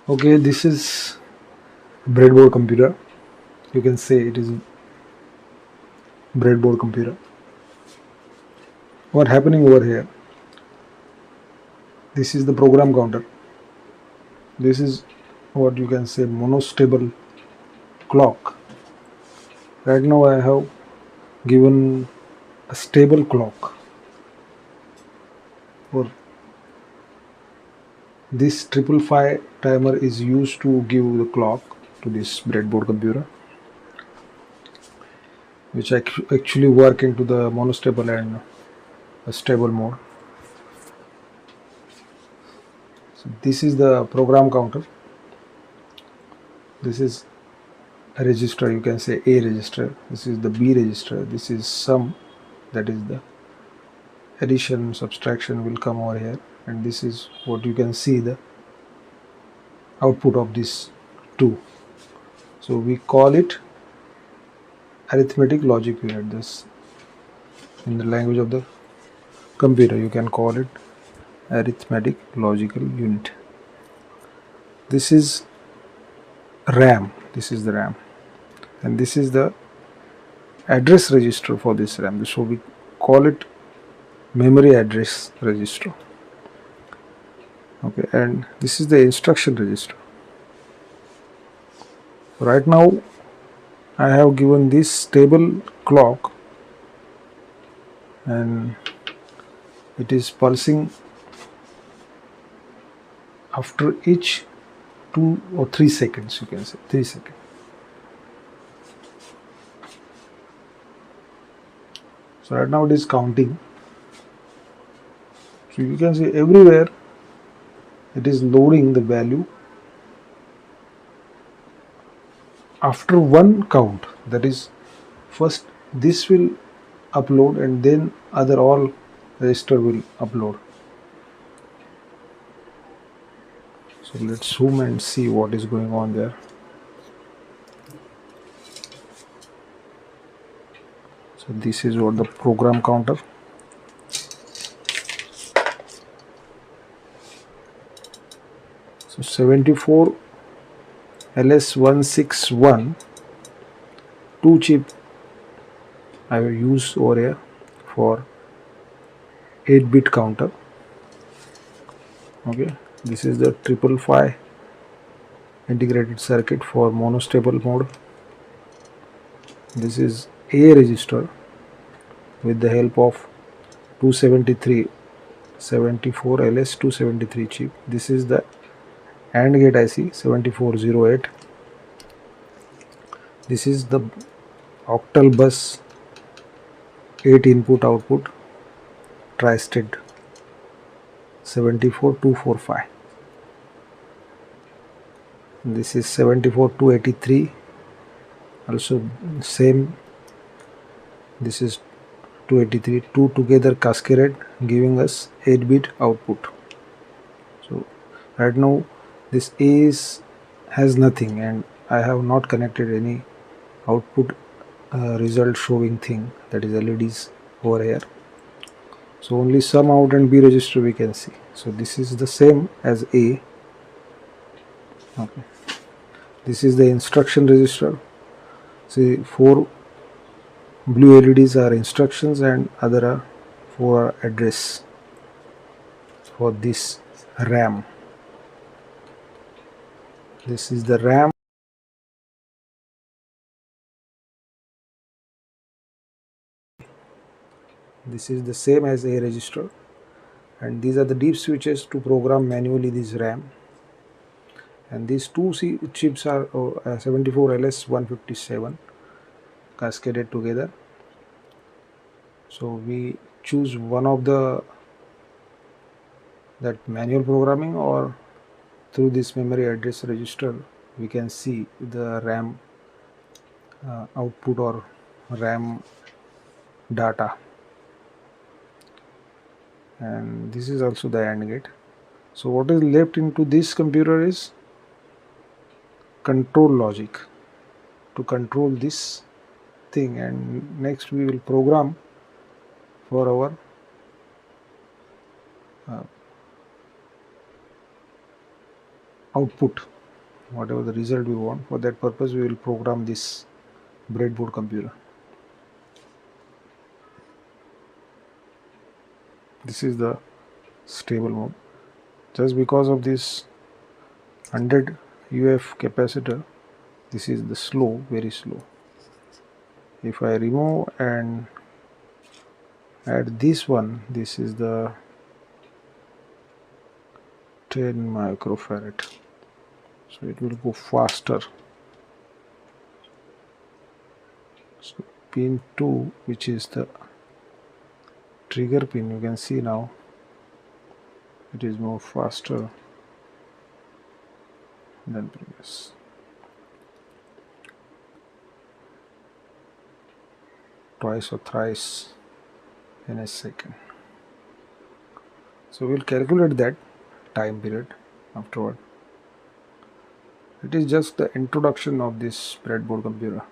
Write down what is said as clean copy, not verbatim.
Okay, this is breadboard computer. You can say it is breadboard computer. What happening over here? This is the program counter. This is what you can say monostable clock. Right now I have given a stable clock. For this 555 timer is used to give the clock to this breadboard computer, which actually work into the monostable and a stable mode. So this is the program counter. This is a register, you can say A register. This is the B register. This is sum, that is the addition, subtraction will come over here, and this is what you can see the output of this two. So we call it arithmetic logic unit. This in the language of the computer you can call it arithmetic logical unit. This is RAM. This is the RAM, and this is the address register for this RAM. So we call it memory address register. Okay, and this is the instruction register. Right now I have given this stable clock, and it is pulsing after each 2 or 3 seconds, you can say 3 seconds. So right now it is counting. So you can see everywhere it is loading the value after one count. That is, first this will upload and then other all register will upload. So let's zoom and see what is going on there. So this is what the program counter. So 74 LS161 2 chip I will use over here for 8-bit counter. Okay, this is the 555 integrated circuit for monostable mode. This is A register with the help of 273 74 LS273 chip. This is the AND gate IC 7408. This is the octal bus 8 input output tri-state 74245. This is 74283, also same. This is 283, two together cascaded, giving us 8-bit output. So right now this A has nothing, and I have not connected any output result showing thing, that is LEDs over here. So only sum out and B register we can see. So this is the same as A. Okay, this is the instruction register. See, 4 blue LEDs are instructions and other are 4 are address for this RAM. This is the RAM. This is the same as A register, and these are the deep switches to program manually this RAM. And these two chips are 74LS157 cascaded together. So we choose one of that manual programming, or through this memory address register we can see the RAM output or RAM data. And this is also the AND gate. So what is left into this computer is control logic to control this thing, and next we will program for our output. whatever the result we want. For that purpose we will program this breadboard computer. This is the stable mode. Just because of this 100 UF capacitor, this is the slow, very slow. If I remove and add this one, this is the 10 microfarad, so it will go faster. So pin 2, which is the trigger pin, you can see now it is more faster than previous. Twice or thrice in a second. So we'll calculate that time period afterward. It is just the introduction of this breadboard computer.